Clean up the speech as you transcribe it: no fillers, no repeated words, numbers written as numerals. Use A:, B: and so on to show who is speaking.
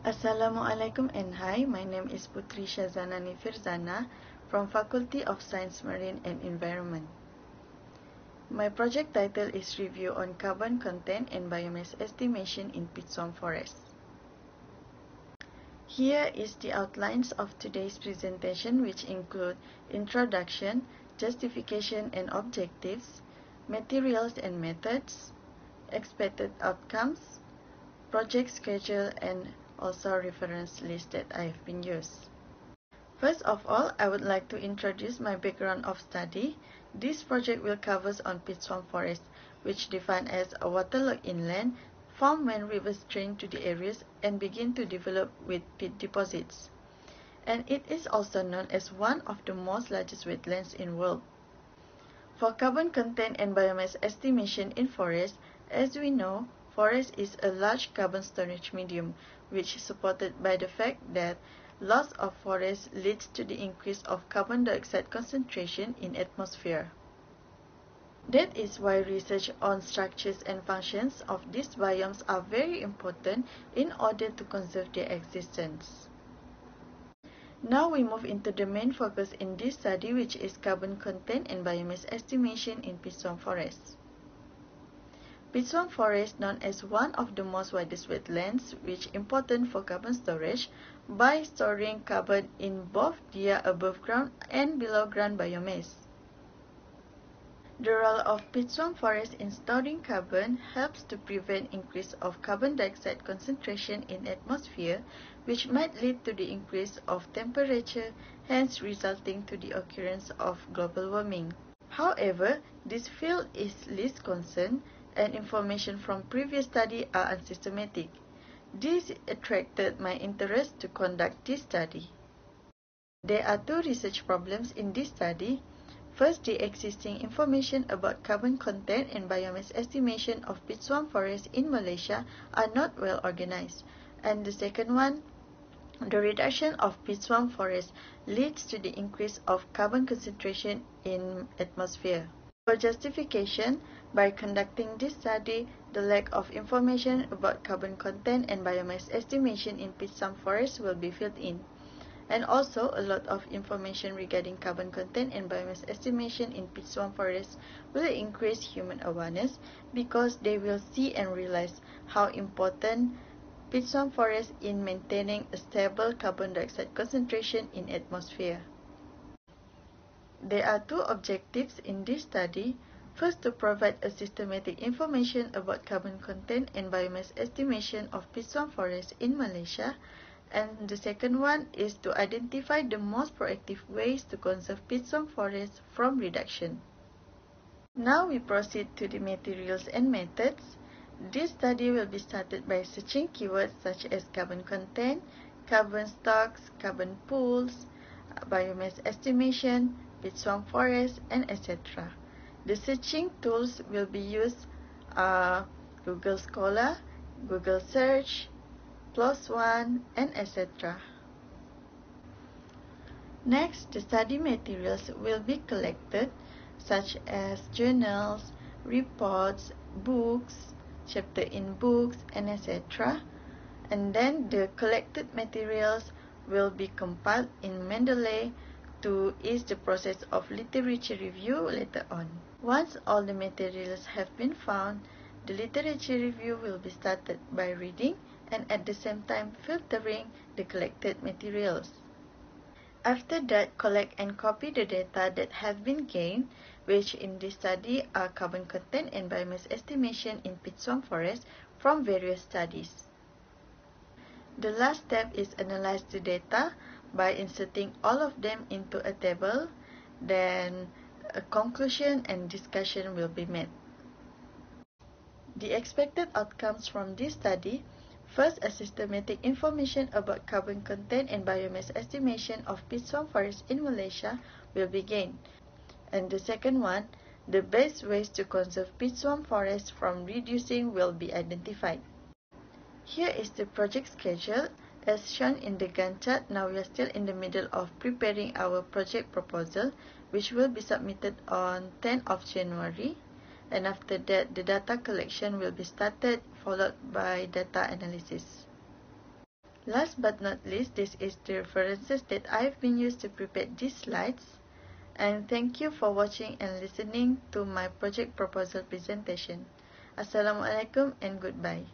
A: Assalamualaikum and hi, my name is Putri Syazanani Firzana from Faculty of Science Marine and Environment. My project title is Review on Carbon Content and Biomass Estimation in Peat Swamp Forest. Here is the outlines of today's presentation, which include introduction, justification and objectives, materials and methods, expected outcomes, project schedule, and also reference list that I have been used. First of all, I would like to introduce my background of study. This project will cover on peat swamp forest, which defined as a waterlogged inland formed when rivers drain to the areas and begin to develop with peat deposits. And it is also known as one of the most largest wetlands in the world. For carbon content and biomass estimation in forest, as we know, forest is a large carbon storage medium, which is supported by the fact that loss of forest leads to the increase of carbon dioxide concentration in atmosphere. That is why research on structures and functions of these biomes are very important in order to conserve their existence. Now we move into the main focus in this study, which is carbon content and biomass estimation in peat swamp forests. Peat swamp forest, known as one of the most widest wetlands, which is important for carbon storage by storing carbon in both their above ground and below ground biomass. The role of peat swamp forest in storing carbon helps to prevent increase of carbon dioxide concentration in atmosphere, which might lead to the increase of temperature, hence resulting to the occurrence of global warming. However, this field is least concerned, and information from previous study are unsystematic. This attracted my interest to conduct this study. There are two research problems in this study. First, the existing information about carbon content and biomass estimation of peat swamp forests in Malaysia are not well organized. And the second one, the reduction of peat swamp forests leads to the increase of carbon concentration in atmosphere. For justification, by conducting this study, the lack of information about carbon content and biomass estimation in peat swamp forests will be filled in. And also, a lot of information regarding carbon content and biomass estimation in peat swamp forests will increase human awareness because they will see and realize how important peat swamp forests in maintaining a stable carbon dioxide concentration in atmosphere. There are two objectives in this study. First, to provide a systematic information about carbon content and biomass estimation of peat swamp forests in Malaysia. And the second one is to identify the most proactive ways to conserve peat swamp forests from reduction. Now we proceed to the materials and methods. This study will be started by searching keywords such as carbon content, carbon stocks, carbon pools, biomass estimation, peat swamp forest, and etc. The searching tools will be used Google Scholar, Google Search, +ONE, and etc. Next, the study materials will be collected, such as journals, reports, books, chapter in books, and etc. And then the collected materials will be compiled in Mendeley to ease the process of literature review later on. Once all the materials have been found, the literature review will be started by reading and at the same time filtering the collected materials. After that, collect and copy the data that have been gained, which in this study are carbon content and biomass estimation in peat swamp forest from various studies. The last step is analyze the data by inserting all of them into a table. Then a conclusion and discussion will be made. The expected outcomes from this study: first, a systematic information about carbon content and biomass estimation of peat swamp forests in Malaysia will be gained. And the second one, the best ways to conserve peat swamp forests from reducing will be identified. Here is the project schedule. As shown in the Gantt chart, now we are still in the middle of preparing our project proposal, which will be submitted on 10th of January. And after that, the data collection will be started, followed by data analysis. Last but not least, this is the references that I've been used to prepare these slides. And thank you for watching and listening to my project proposal presentation. Assalamualaikum and goodbye.